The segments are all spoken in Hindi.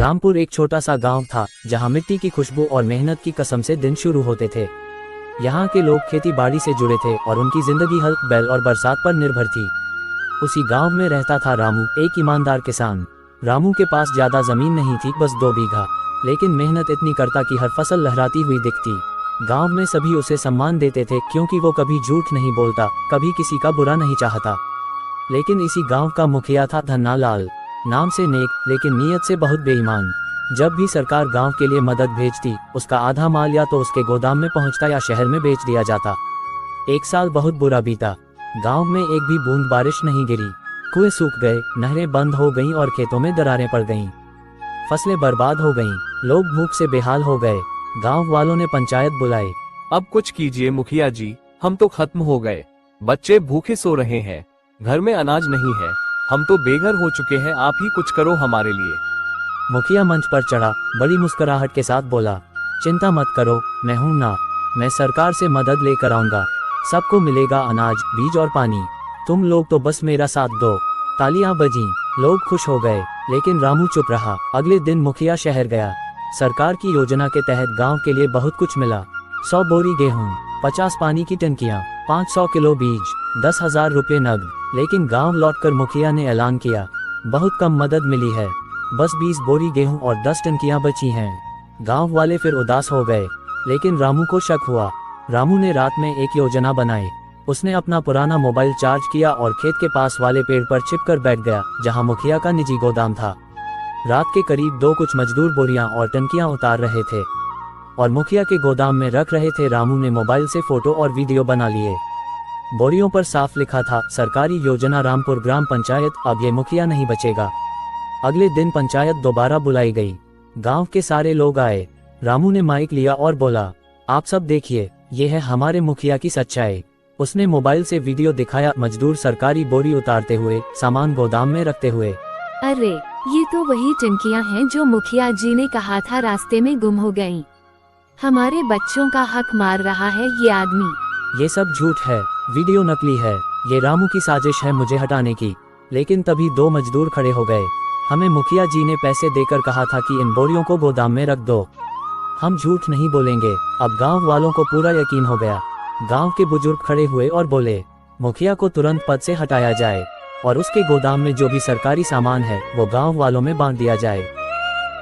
रामपुर एक छोटा सा गांव था जहां मिट्टी की खुशबू और मेहनत की कसम से दिन शुरू होते थे। यहाँ के लोग खेती बाड़ी से जुड़े थे और उनकी जिंदगी हल बैल और बरसात पर निर्भर थी। उसी गांव में रहता था रामू, एक ईमानदार किसान। रामू के पास ज्यादा जमीन नहीं थी, बस 2 बीघा, लेकिन मेहनत इतनी करता कि हर फसल लहराती हुई दिखती। गांव में सभी उसे सम्मान देते थे क्योंकि वो कभी झूठ नहीं बोलता, कभी किसी का बुरा नहीं चाहता। लेकिन इसी गांव का मुखिया था धन्ना लाल, नाम से नेक लेकिन नीयत से बहुत बेईमान। जब भी सरकार गांव के लिए मदद भेजती, उसका आधा माल या तो उसके गोदाम में पहुंचता या शहर में बेच दिया जाता। एक साल बहुत बुरा बीता। गांव में एक भी बूंद बारिश नहीं गिरी। कुएं सूख गए, नहरें बंद हो गईं और खेतों में दरारें पड़ गईं। फसलें बर्बाद हो गईं, लोग भूख से बेहाल हो गए। गांव वालों ने पंचायत बुलाई। अब कुछ कीजिए मुखिया जी, हम तो खत्म हो गए। बच्चे भूखे सो रहे हैं, घर में अनाज नहीं है, हम तो बेघर हो चुके हैं, आप ही कुछ करो हमारे लिए। मुखिया मंच पर चढ़ा, बड़ी मुस्कुराहट के साथ बोला, चिंता मत करो, मैं हूं ना, मैं सरकार से मदद लेकर आऊंगा। सबको मिलेगा अनाज, बीज और पानी। तुम लोग तो बस मेरा साथ दो। तालियां बजीं, लोग खुश हो गए, लेकिन रामू चुप रहा। अगले दिन मुखिया शहर गया। सरकार की योजना के तहत गांव के लिए बहुत कुछ मिला। 100 बोरी गेहूं, 50 पानी की टंकियां, 500 किलो बीज, 10,000 रुपये नगद। लेकिन गांव लौटकर मुखिया ने ऐलान किया, बहुत कम मदद मिली है, बस 20 बोरी गेहूं और 10 टंकियां बची हैं। गांव वाले फिर उदास हो गए, लेकिन रामू को शक हुआ। रामू ने रात में एक योजना बनाई। उसने अपना पुराना मोबाइल चार्ज किया और खेत के पास वाले पेड़ पर छिपकर बैठ गया, जहां मुखिया का निजी गोदाम था। रात के करीब 2 कुछ मजदूर बोरियां और टंकियां उतार रहे थे और मुखिया के गोदाम में रख रहे थे। रामू ने मोबाइल से फोटो और वीडियो बना लिए। बोरियों पर साफ लिखा था, सरकारी योजना रामपुर ग्राम पंचायत, अब ये मुखिया नहीं बचेगा। अगले दिन पंचायत दोबारा बुलाई गई। गांव के सारे लोग आए। रामू ने माइक लिया और बोला, आप सब देखिए, ये है हमारे मुखिया की सच्चाई। उसने मोबाइल से वीडियो दिखाया, मजदूर सरकारी बोरी उतारते हुए, सामान गोदाम में रखते हुए। अरे, ये तो वही टंकियां हैं जो मुखिया जी ने कहा था रास्ते में गुम हो गईं। हमारे बच्चों का हक मार रहा है ये आदमी। ये सब झूठ है, वीडियो नकली है, ये रामू की साजिश है मुझे हटाने की। लेकिन तभी 2 मजदूर खड़े हो गए। हमें मुखिया जी ने पैसे देकर कहा था कि इन बोरियों को गोदाम में रख दो, हम झूठ नहीं बोलेंगे। अब गांव वालों को पूरा यकीन हो गया। गांव के बुजुर्ग खड़े हुए और बोले, मुखिया को तुरंत पद से हटाया जाए और उसके गोदाम में जो भी सरकारी सामान है वो गांव वालों में बांट दिया जाए।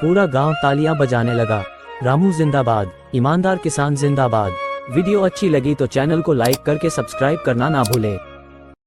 पूरा गांव तालियां बजाने लगा। रामू जिंदाबाद, ईमानदार किसान जिंदाबाद। वीडियो अच्छी लगी तो चैनल को लाइक करके सब्सक्राइब करना ना भूले।